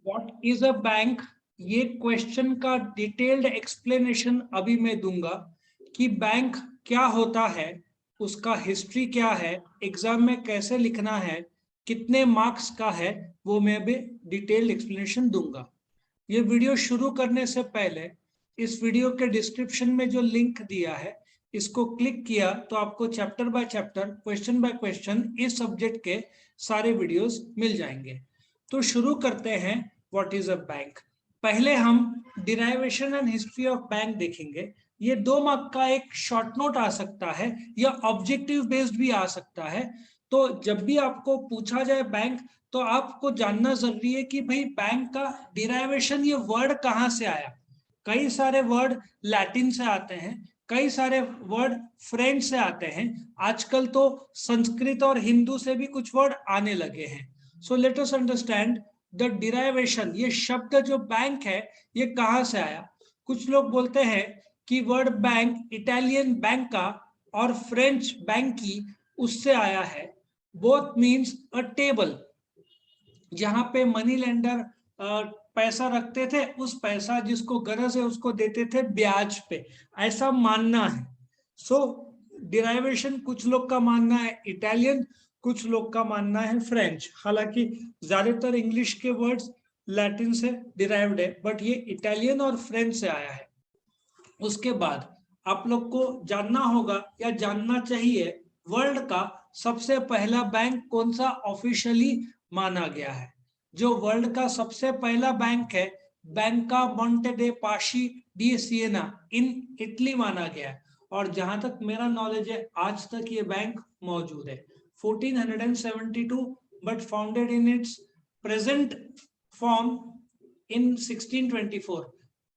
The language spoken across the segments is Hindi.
व्हाट इज अ बैंक, ये क्वेश्चन का डिटेल्ड एक्सप्लेनेशन अभी मैं दूंगा कि बैंक क्या होता है, उसका हिस्ट्री क्या है, एग्जाम में कैसे लिखना है, कितने मार्क्स का है, वो मैं अभी डिटेल्ड एक्सप्लेनेशन दूंगा। ये वीडियो शुरू करने से पहले इस वीडियो के डिस्क्रिप्शन में जो लिंक दिया है इसको क्लिक किया तो आपको chapter by chapter, question by question इस सब्जेक्ट के सारे वीडियोस मिल जाएंगे। तो शुरू करते हैं। What is a bank. पहले हम derivation and history of bank देखेंगे। ये 2 मार्क का एक शॉर्ट नोट आ सकता है या ऑब्जेक्टिव बेस्ड भी आ सकता है। तो जब भी आपको पूछा जाए बैंक, तो आपको जानना जरूरी है कि भाई बैंक का डिराइवेशन, ये वर्ड कहाँ से आया। कई सारे वर्ड लैटिन से आते हैं, कई सारे वर्ड फ्रेंच से आते हैं, आजकल तो संस्कृत और हिंदू से भी कुछ वर्ड आने लगे हैं। So let us understand the derivation. ये शब्द जो बैंक है ये कहाँ से आया। कुछ लोग बोलते हैं कि वर्ड बैंक इटालियन बैंक का और फ्रेंच बैंक की उससे आया है। बोथ मीन्स अ टेबल, जहां पे मनी लेंडर पैसा रखते थे, उस पैसा जिसको गरज है उसको देते थे ब्याज पे, ऐसा मानना है। सो डिराइवेशन कुछ लोग का मानना है इटालियन, कुछ लोग का मानना है फ्रेंच। हालांकि ज्यादातर इंग्लिश के वर्ड्स लैटिन से डिराइव्ड है, बट ये इटालियन और फ्रेंच से आया है। उसके बाद आप लोग को जानना होगा या जानना चाहिए, वर्ल्ड का सबसे पहला बैंक कौन सा ऑफिशियली माना गया है। जो वर्ल्ड का सबसे पहला बैंक है, बैंका मोंटे दे पाशी डी सिएना, इन इटली माना गया है। और जहां तक मेरा नॉलेज है आज तक ये बैंक मौजूद है। 1472 but founded in its present form in 1624।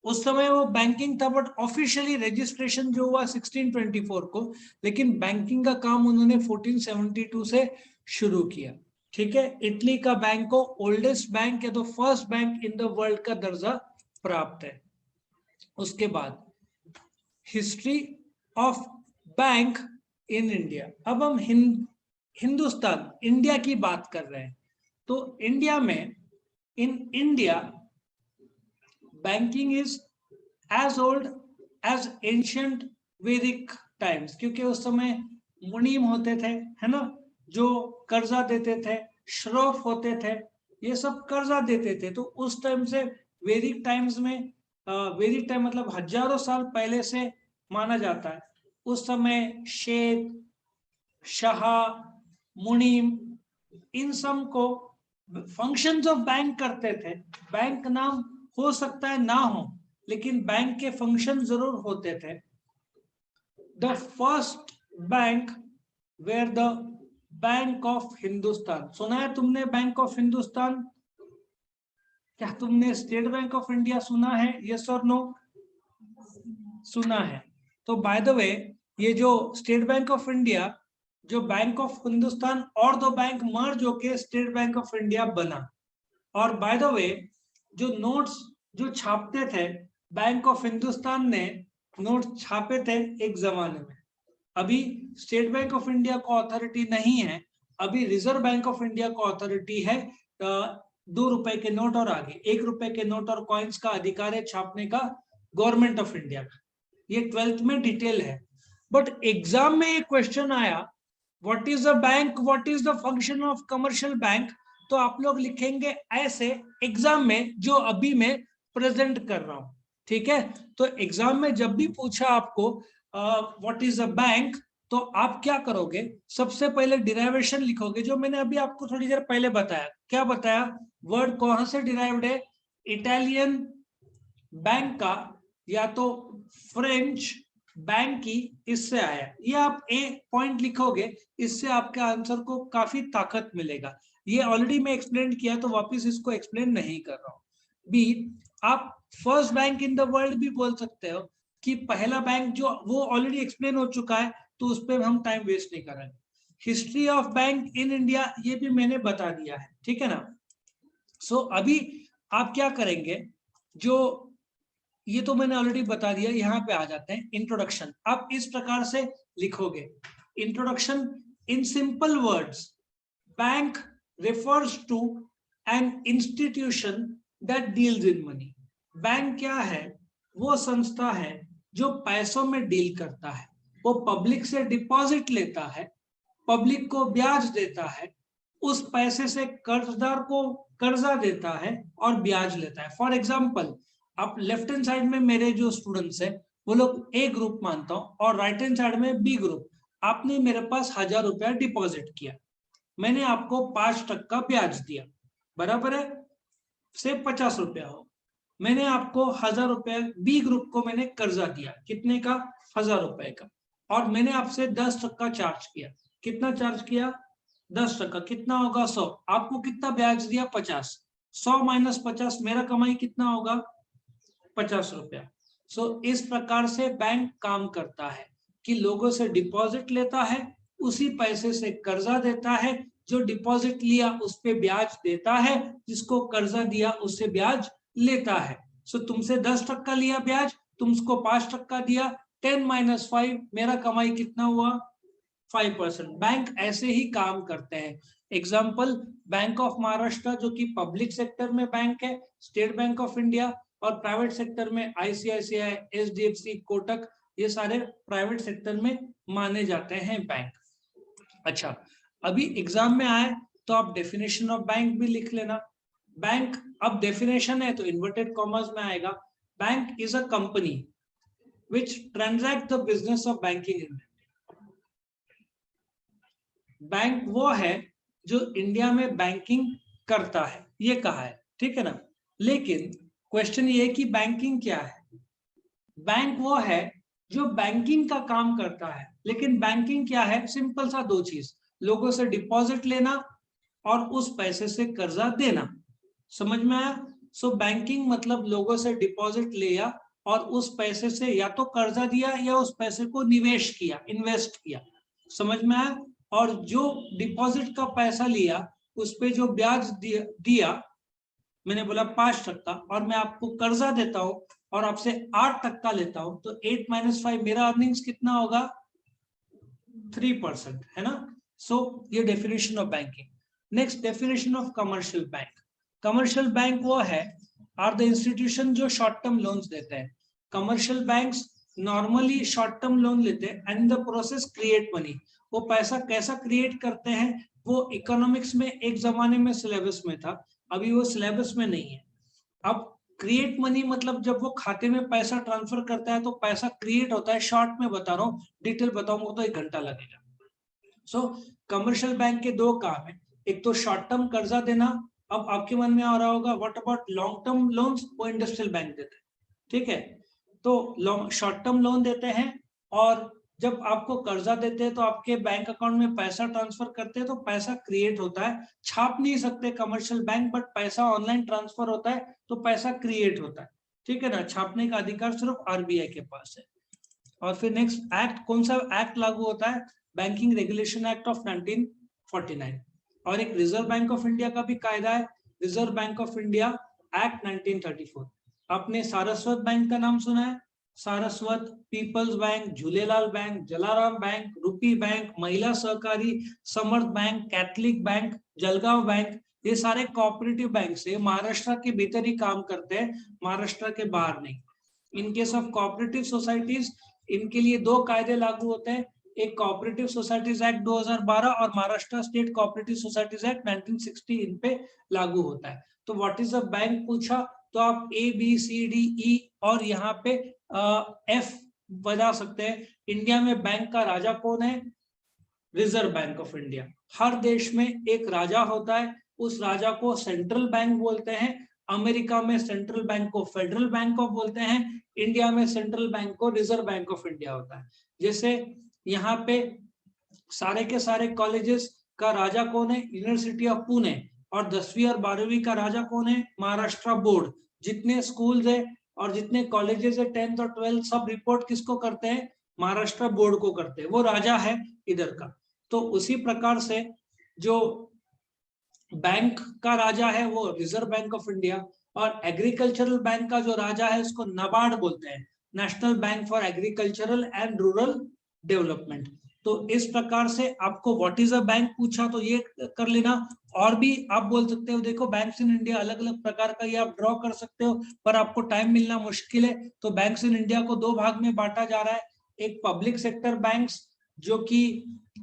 उस समय वो बैंकिंग था, बट ऑफिशियली रजिस्ट्रेशन जो हुआ 1624 को, लेकिन बैंकिंग का काम उन्होंने 1472 से शुरू किया। ठीक है, इटली का बैंक को ओल्डेस्ट बैंक या तो first bank in the world का दर्जा प्राप्त है। उसके बाद history of bank in India. अब हम हिंदुस्तान, इंडिया की बात कर रहे हैं। तो इंडिया में, in India banking is as old as ancient Vedic times, क्योंकि उस समय मुनीम होते थे, है ना, जो कर्जा देते थे, श्रॉफ होते थे, ये सब कर्जा देते थे। तो उस टाइम से वैदिक टाइम्स में, वैदिक टाइम मतलब हजारों साल पहले से माना जाता है। उस समय शेख, शाह, मुनीम, इन सब को फंक्शंस ऑफ बैंक करते थे। बैंक नाम हो सकता है ना हो, लेकिन बैंक के फंक्शन जरूर होते थे। The first bank where the bank of Hindustan. सुना है तुमने बैंक ऑफ हिंदुस्तान? क्या तुमने स्टेट बैंक ऑफ इंडिया सुना है? यस और नो? सुना है। तो बाय द वे, ये जो स्टेट बैंक ऑफ इंडिया, जो बैंक ऑफ हिंदुस्तान और दो बैंक मर्ज होके स्टेट बैंक ऑफ इंडिया बना। और बाय द वे, जो नोट्स जो छापते थे, बैंक ऑफ हिंदुस्तान ने नोट छापे थे एक जमाने में। अभी स्टेट बैंक ऑफ इंडिया को अथॉरिटी नहीं है, अभी रिजर्व बैंक ऑफ इंडिया को अथॉरिटी है। 2 रुपए के नोट और आगे 1 रुपए के नोट और कॉइन्स का अधिकार है छापने का गवर्नमेंट ऑफ इंडिया का। ये 12th में डिटेल है। बट एग्जाम में ये क्वेश्चन आया, what is a bank, what is the function of commercial bank. तो आप लोग लिखेंगे ऐसे एग्जाम में, जो अभी मैं प्रेजेंट कर रहा हूं। ठीक है, तो एग्जाम में जब भी पूछा आपको व्हाट इज अ बैंक, तो आप क्या करोगे, सबसे पहले डिराइवेशन लिखोगे, जो मैंने अभी आपको थोड़ी देर पहले बताया। क्या बताया? वर्ड कहां से डिराइव्ड है? इटालियन बैंक का या तो फ्रेंच बैंक की, इससे आया। ये आप ए पॉइंट लिखोगे, इससे आपके आंसर को काफी ताकत मिलेगा। ये ऑलरेडी मैं एक्सप्लेन किया, तो वापस इसको एक्सप्लेन नहीं कर रहा हूं। बी, आप first bank in the world भी बोल सकते हो, कि पहला बैंक जो वो ऑलरेडी एक्सप्लेन हो चुका है, तो उस पर हम टाइम वेस्ट नहीं करेंगे। History of bank in India, ये भी मैंने बता दिया है। ठीक है ना। सो अभी आप क्या करेंगे, जो ये तो मैंने ऑलरेडी बता दिया, यहाँ पे आ जाते हैं इंट्रोडक्शन। आप इस प्रकार से लिखोगे, introduction in simple words, bank refers to an institution that deals in money. Bank क्या है? वो संस्था है जो पैसों में डील करता है। वो पब्लिक से डिपॉजिट लेता है, पब्लिक को ब्याज देता है, उस पैसे से कर्जदार को कर्जा देता है और ब्याज लेता है। फॉर एग्जाम्पल, आप लेफ्ट हैंड साइड में मेरे जो स्टूडेंट्स हैं वो लोग ए ग्रुप मानता हूं और राइट हैंड साइड में बी ग्रुप। आपने मेरे पास 1000 रुपया डिपॉजिट किया, मैंने आपको 5% ब्याज दिया, बराबर है, से 50 रुपया हो। मैंने आपको 1000 रुपया, बी ग्रुप को मैंने कर्जा दिया, कितने का? 1000 रुपए का, और मैंने आपसे 10% चार्ज किया। कितना चार्ज किया? 10%। कितना होगा? 100। आपको कितना ब्याज दिया? 50। 100 माइनस 50, मेरा कमाई कितना होगा? 50 रुपया। सो इस प्रकार से बैंक काम करता है कि लोगों से डिपॉजिट लेता है, उसी पैसे से कर्जा देता है, जो डिपॉजिट लिया उस पे ब्याज देता है, जिसको कर्जा दिया उससे ब्याज लेता है। सो तुमसे 10% लिया ब्याज, तुमको 5% दिया, 10 माइनस 5, मेरा कमाई कितना हुआ? 5%। बैंक ऐसे ही काम करते हैं। एग्जाम्पल, बैंक ऑफ महाराष्ट्र जो कि पब्लिक सेक्टर में बैंक है, स्टेट बैंक ऑफ इंडिया, और प्राइवेट सेक्टर में आईसीआईसीआई, एचडीएफसी, कोटक, ये सारे प्राइवेट सेक्टर में माने जाते हैं बैंक। अच्छा, अभी एग्जाम में आए तो आप डेफिनेशन ऑफ बैंक भी लिख लेना। बैंक, अब डेफिनेशन है तो इन्वर्टेड कॉमर्स में आएगा। Bank is a company which transact the business of banking in. Bank वो है जो इंडिया में बैंकिंग करता है, ये कहा है, ठीक है ना। लेकिन क्वेश्चन ये कि बैंकिंग क्या है? बैंक वो है जो बैंकिंग का काम करता है, लेकिन बैंकिंग क्या है? सिंपल सा दो चीज, लोगों से डिपॉजिट लेना और उस पैसे से कर्जा देना। समझ में आया? सो बैंकिंग मतलब लोगों से डिपॉजिट लिया और उस पैसे से या तो कर्जा दिया या उस पैसे को निवेश किया, इन्वेस्ट किया। समझ में आया? और जो डिपॉजिट का पैसा लिया उस पे जो ब्याज दिया, मैंने बोला 5%, और मैं आपको कर्जा देता हूं और आपसे 8% लेता हूं, तो 8 माइनस 5, मेरा अर्निंग्स कितना होगा? 3%, है ना। सो ये definition of banking. Next, definition of commercial bank. Commercial bank वो है, आर द इंस्टीट्यूशन जो शॉर्ट टर्म लोन्स देते हैं। Commercial banks normally short term loan लेते हैं and the process create money. वो पैसा कैसा क्रिएट करते हैं? वो इकोनॉमिक्स में एक जमाने में सिलेबस में था, अभी वो सिलेबस में नहीं है। अब क्रिएट मनी मतलब जब वो खाते में पैसा ट्रांसफर करता है तो पैसा क्रिएट होता है। शॉर्ट में बता रहा हूँ, डिटेल बताऊंगा तो 1 घंटा लगेगा। सो कमर्शियल बैंक के दो काम है, एक तो शॉर्ट टर्म कर्जा देना। अब आपके मन में आ रहा होगा what about long term loans? वो इंडस्ट्रियल बैंक देते हैं, ठीक है। तो शॉर्ट टर्म लोन देते हैं, और जब आपको कर्जा देते हैं तो आपके बैंक अकाउंट में पैसा ट्रांसफर करते हैं, तो पैसा क्रिएट होता है। छाप नहीं सकते कमर्शियल बैंक, बट पैसा ऑनलाइन ट्रांसफर होता है तो पैसा क्रिएट होता है, ठीक है ना। छापने का अधिकार सिर्फ आरबीआई के पास है। और फिर नेक्स्ट एक्ट, कौन सा एक्ट लागू होता है? Banking regulation act of 1949। और एक रिजर्व बैंक ऑफ इंडिया का भी कायदा है, Reserve Bank of India Act 1934। आपने सारस्वत बैंक का नाम सुना है? Saraswat, Peoples Bank, Jhulelal Bank, Jalaram Bank, Rupee Bank, Mahila Sahakari, Samarth Bank, Catholic Bank, Jalgaon Bank, ये सारे कोऑपरेटिव बैंक से महाराष्ट्र के भीतर ही काम करते हैं, महाराष्ट्र के बाहर नहीं। In case of cooperative societies, इनके लिए दो कायदे लागू होते हैं, एक कोऑपरेटिव सोसाइटीज एक्ट 2012 और Maharashtra state cooperative societies act 1960 इन पे लागू होता है। तो व्हाट इज अ बैंक पूछा तो आप A B C D E और यहाँ पे एफ बजा सकते हैं। इंडिया में बैंक का राजा कौन है? Reserve Bank of India. हर देश में एक राजा होता है, उस राजा को सेंट्रल बैंक बोलते हैं। अमेरिका में सेंट्रल बैंक को फेडरल बैंक ऑफ बोलते हैं, इंडिया में सेंट्रल बैंक को रिजर्व बैंक ऑफ इंडिया होता है। जैसे यहाँ पे सारे के सारे कॉलेजेस का राजा कौन है? University of Pune. और 10वीं और 12वीं का राजा कौन है? महाराष्ट्र बोर्ड। जितने स्कूल्स है और जितने कॉलेजेस है 10th और 12th, सब रिपोर्ट किसको करते हैं? महाराष्ट्र बोर्ड को करते हैं, वो राजा है इधर का। तो उसी प्रकार से जो बैंक का राजा है वो रिजर्व बैंक ऑफ इंडिया, और एग्रीकल्चरल बैंक का जो राजा है उसको नाबार्ड बोलते हैं, national bank for agricultural and rural development. तो इस प्रकार से आपको व्हाट इज अ बैंक पूछा तो ये कर लेना। और भी आप बोल सकते हो, देखो बैंक्स इन इंडिया अलग अलग प्रकार का ये आप ड्रॉ कर सकते हो, पर आपको टाइम मिलना मुश्किल है। तो बैंक्स इन इंडिया को दो भाग में बांटा जा रहा है। एक पब्लिक सेक्टर बैंक्स, जो कि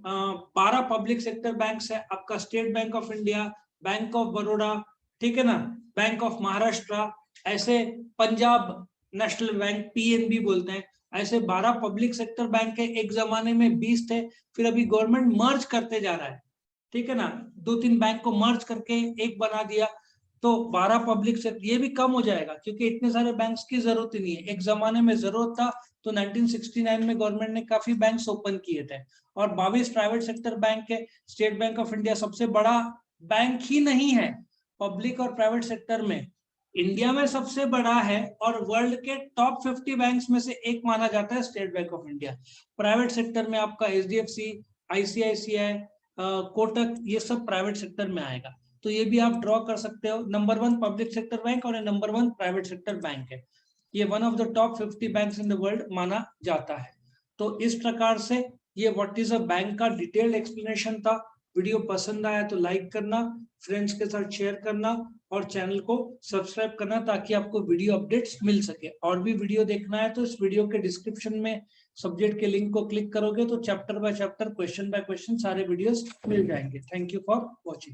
12 पब्लिक सेक्टर बैंक्स है आपका, state bank of India, bank of Baroda, ठीक है ना, बैंक ऑफ महाराष्ट्र, ऐसे पंजाब नेशनल बैंक पीएनबी बोलते हैं, ऐसे 12 पब्लिक सेक्टर बैंक है। एक जमाने में 20 थे, फिर अभी गवर्नमेंट मर्ज करते जा रहा है, ठीक है ना, 2-3 बैंक को मर्ज करके एक बना दिया, तो 12 पब्लिक सेक्टर, ये भी कम हो जाएगा क्योंकि इतने सारे बैंक्स की जरूरत ही नहीं है। एक जमाने में जरूरत था, तो 1969 में गवर्नमेंट ने काफी बैंक्स ओपन किए थे, और 22 प्राइवेट सेक्टर बैंक है। स्टेट बैंक ऑफ इंडिया सबसे बड़ा बैंक ही नहीं है पब्लिक और प्राइवेट सेक्टर में, इंडिया में सबसे बड़ा है, और वर्ल्ड के टॉप 50 बैंक्स में से एक माना जाता है state bank of India. Private sector में आपका एचडीएफसी, आईसीआईसीआई, कोटक, ये सब प्राइवेट सेक्टर में आएगा। तो ये भी आप ड्रॉ कर सकते हो, नंबर 1 पब्लिक सेक्टर बैंक और नंबर 1 प्राइवेट सेक्टर बैंक है। ये one of the top 50 banks in the world माना जाता है। तो इस प्रकार से ये व्हाट इज अ बैंक का डिटेल्ड एक्सप्लेनेशन था। वीडियो पसंद आया तो लाइक करना, फ्रेंड्स के साथ शेयर करना, और चैनल को सब्सक्राइब करना ताकि आपको वीडियो अपडेट्स मिल सके। और भी वीडियो देखना है तो इस वीडियो के डिस्क्रिप्शन में सब्जेक्ट के लिंक को क्लिक करोगे तो chapter by chapter, question by question सारे वीडियोस मिल जाएंगे। Thank you for watching.